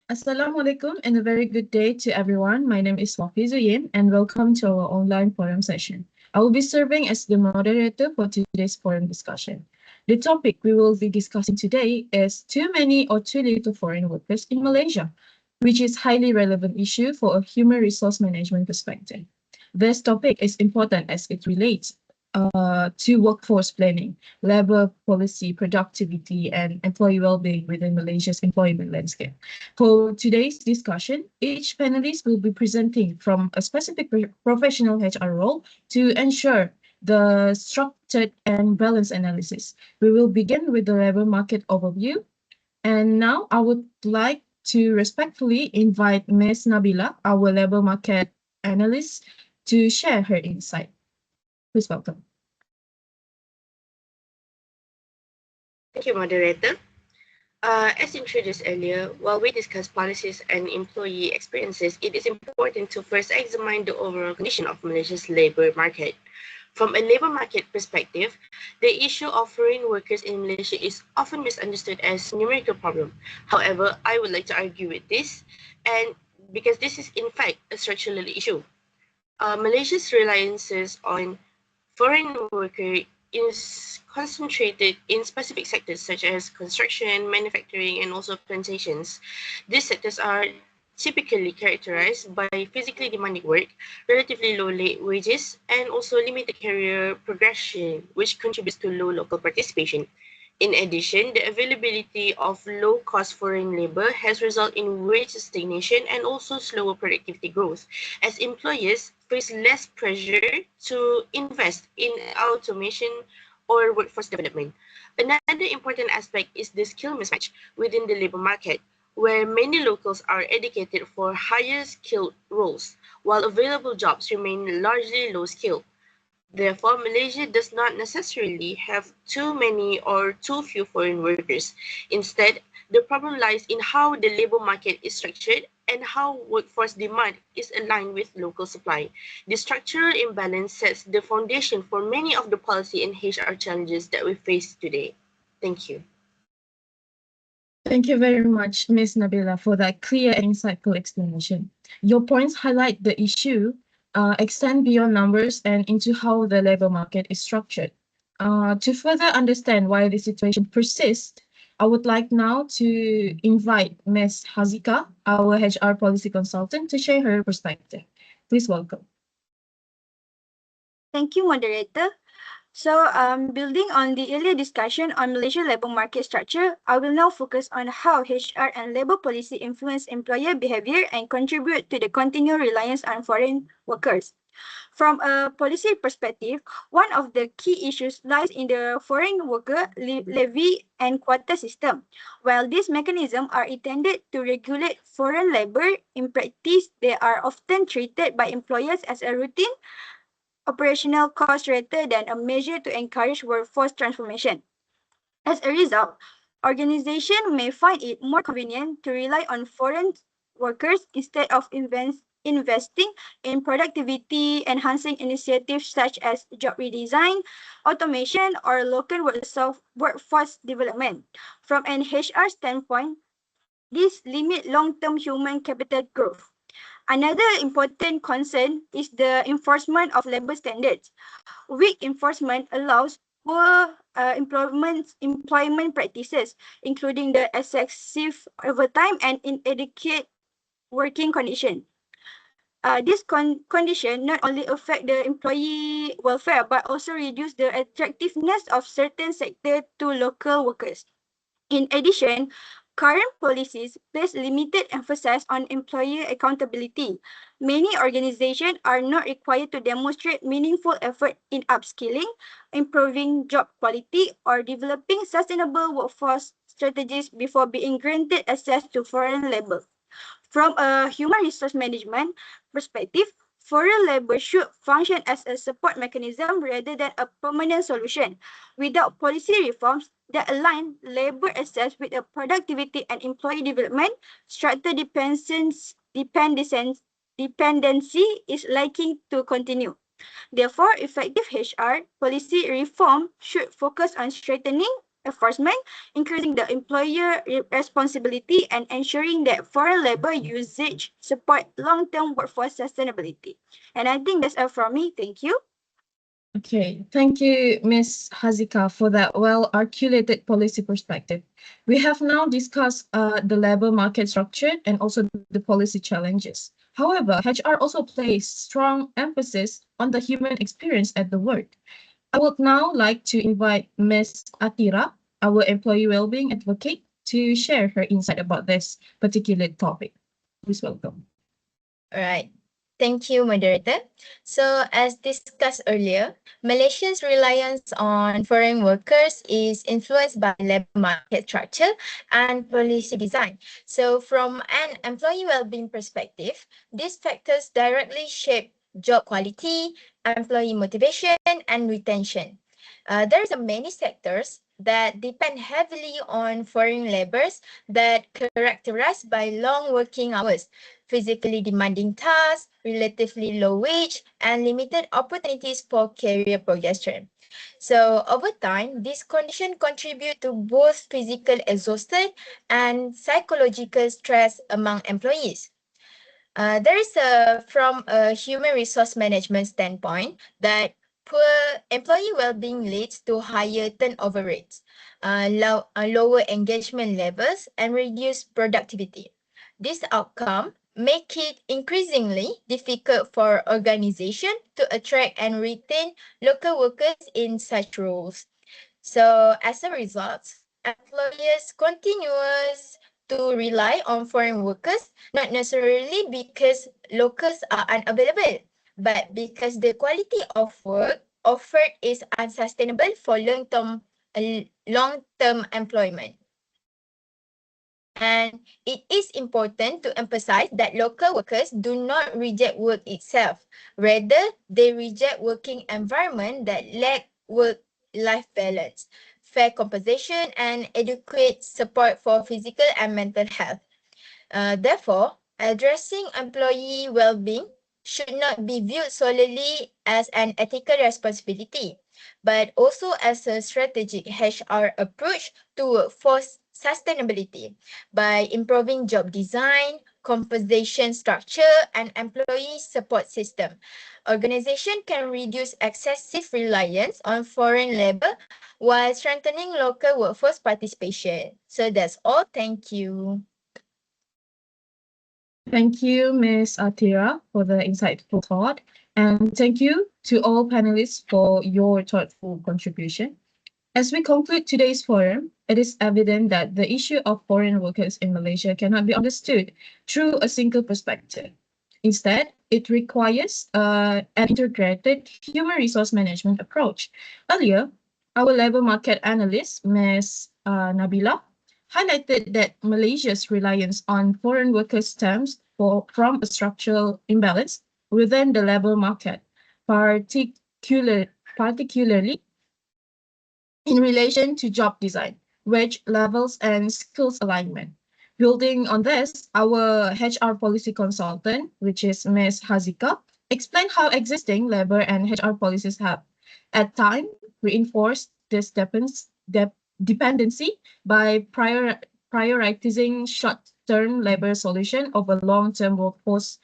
Assalamualaikum and a very good day to everyone. My name is Wafi Zuyin and welcome to our online forum session. I will be serving as the moderator for today's forum discussion. The topic we will be discussing today is too many or too little foreign workers in Malaysia, which is highly relevant issue for a human resource management perspective. This topic is important as it relates to workforce planning, labor policy, productivity, and employee well-being within Malaysia's employment landscape. For today's discussion, each panelist will be presenting from a specific professional HR role to ensure the structured and balanced analysis. We will begin with the labor market overview. And now I would like to respectfully invite Ms. Nabila, our labor market analyst, to share her insight. Please welcome. Thank you, moderator. As introduced earlier, while we discuss policies and employee experiences, it is important to first examine the overall condition of Malaysia's labor market. From a labor market perspective, the issue of foreign workers in Malaysia is often misunderstood as a numerical problem. However, I would like to argue with this, and because this is in fact a structural issue. Malaysia's reliances on foreign workers is concentrated in specific sectors such as construction, manufacturing, and also plantations. These sectors are typically characterized by physically demanding work, relatively low wages, and also limited career progression, which contributes to low local participation. In addition, the availability of low-cost foreign labor has resulted in wage stagnation and also slower productivity growth, as employers face less pressure to invest in automation or workforce development. Another important aspect is the skill mismatch within the labor market, where many locals are educated for higher skilled roles, while available jobs remain largely low skilled. Therefore, Malaysia does not necessarily have too many or too few foreign workers. Instead, the problem lies in how the labor market is structured and how workforce demand is aligned with local supply. The structural imbalance sets the foundation for many of the policy and HR challenges that we face today. Thank you. Thank you very much, Ms. Nabila, for that clear and insightful explanation. Your points highlight the issue, extend beyond numbers and into how the labor market is structured. To further understand why the situation persists, I would like now to invite Ms. Hazika, our HR policy consultant, to share her perspective. Please welcome. Thank you, moderator. So, building on the earlier discussion on Malaysia labor market structure, I will now focus on how HR and labor policy influence employer behavior and contribute to the continued reliance on foreign workers. From a policy perspective, one of the key issues lies in the foreign worker levy and quota system. While these mechanisms are intended to regulate foreign labor, in practice, they are often treated by employers as a routine operational cost rather than a measure to encourage workforce transformation. As a result, organizations may find it more convenient to rely on foreign workers instead of investing in productivity enhancing initiatives such as job redesign, automation, or local workforce development. From an HR standpoint, this limits long-term human capital growth. Another important concern is the enforcement of labor standards. Weak enforcement allows poor employment practices, including the excessive overtime and inadequate working conditions. This condition not only affect the employee welfare but also reduce the attractiveness of certain sectors to local workers. In addition, current policies place limited emphasis on employer accountability. Many organizations are not required to demonstrate meaningful effort in upskilling, improving job quality, or developing sustainable workforce strategies before being granted access to foreign labor. From a human resource management perspective, foreign labor should function as a support mechanism rather than a permanent solution. Without policy reforms that align labor access with a productivity and employee development, structural dependency is likely to continue. Therefore, effective HR policy reform should focus on strengthening enforcement, increasing the employer responsibility, and ensuring that foreign labor usage support long-term workforce sustainability. And I think that's all from me. Thank you. Okay, thank you, Ms. Hazika, for that well-articulated policy perspective. We have now discussed the labor market structure and also the policy challenges. However, HR also places strong emphasis on the human experience at the work. I would now like to invite Ms. Atira, our employee well-being advocate, to share her insight about this particular topic. Please welcome. All right. Thank you, moderator. So, as discussed earlier, Malaysia's reliance on foreign workers is influenced by labor market structure and policy design. So, from an employee well-being perspective, these factors directly shape job quality, employee motivation, and retention. There are many sectors that depend heavily on foreign laborers that characterized by long working hours, physically demanding tasks, relatively low wage, and limited opportunities for career progression. So over time, this condition contribute to both physical exhaustion and psychological stress among employees. There is from a human resource management standpoint that poor employee well-being leads to higher turnover rates, lower engagement levels, and reduced productivity. This outcome make it increasingly difficult for organizations to attract and retain local workers in such roles. So as a result, employers continues to rely on foreign workers, not necessarily because locals are unavailable, but because the quality of work offered is unsustainable for long-term employment. And it is important to emphasize that local workers do not reject work itself. Rather, they reject working environment that lack work-life balance, fair compensation, and adequate support for physical and mental health. Therefore, addressing employee well-being should not be viewed solely as an ethical responsibility, but also as a strategic HR approach to workforce sustainability by improving job design, compensation structure, and employee support system. Organization can reduce excessive reliance on foreign labor while strengthening local workforce participation. So that's all. Thank you. Thank you, Ms. Atira, for the insightful thought. And thank you to all panelists for your thoughtful contribution. As we conclude today's forum, it is evident that the issue of foreign workers in Malaysia cannot be understood through a single perspective. Instead, it requires an integrated human resource management approach. Earlier, our labor market analyst, Ms. Nabila, highlighted that Malaysia's reliance on foreign workers stems from a structural imbalance within the labor market, particularly in relation to job design, wage levels, and skills alignment. Building on this, our HR policy consultant, which is Ms. Hazika, explained how existing labor and HR policies have, at times, reinforced this dependency by prioritizing short-term labor solution over long-term workforce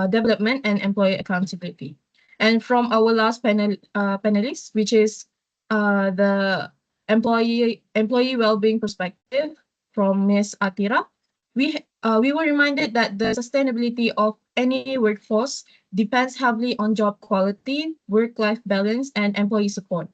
development and employee accountability. And from our last panelist, which is the employee well-being perspective from Ms. Atira, we were reminded that the sustainability of any workforce depends heavily on job quality, work-life balance, and employee support.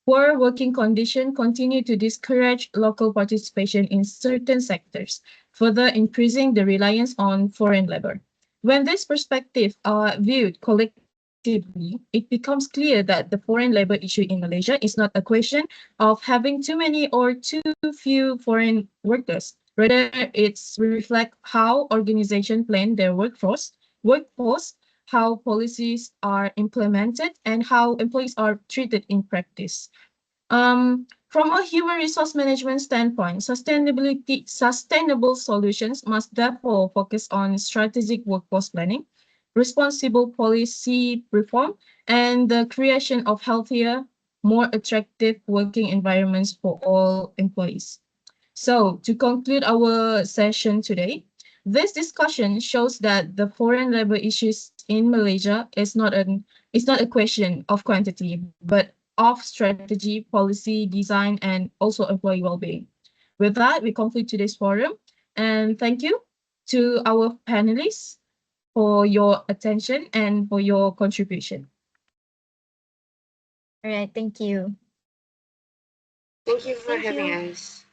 Poor working conditions continue to discourage local participation in certain sectors, further increasing the reliance on foreign labor. When this perspective are viewed collectively, it becomes clear that the foreign labor issue in Malaysia is not a question of having too many or too few foreign workers. Rather, it's reflect how organizations plan their workforce, how policies are implemented, and how employees are treated in practice. From a human resource management standpoint, sustainable solutions must therefore focus on strategic workforce planning, responsible policy reform, and the creation of healthier, more attractive working environments for all employees. So, to conclude our session today, this discussion shows that the foreign labor issues in Malaysia is not a question of quantity, but of strategy, policy, design, and also employee well-being. With that, we conclude today's forum, and thank you to our panelists for your attention and for your contribution. All right, thank you. Thank you for Thank having you. us.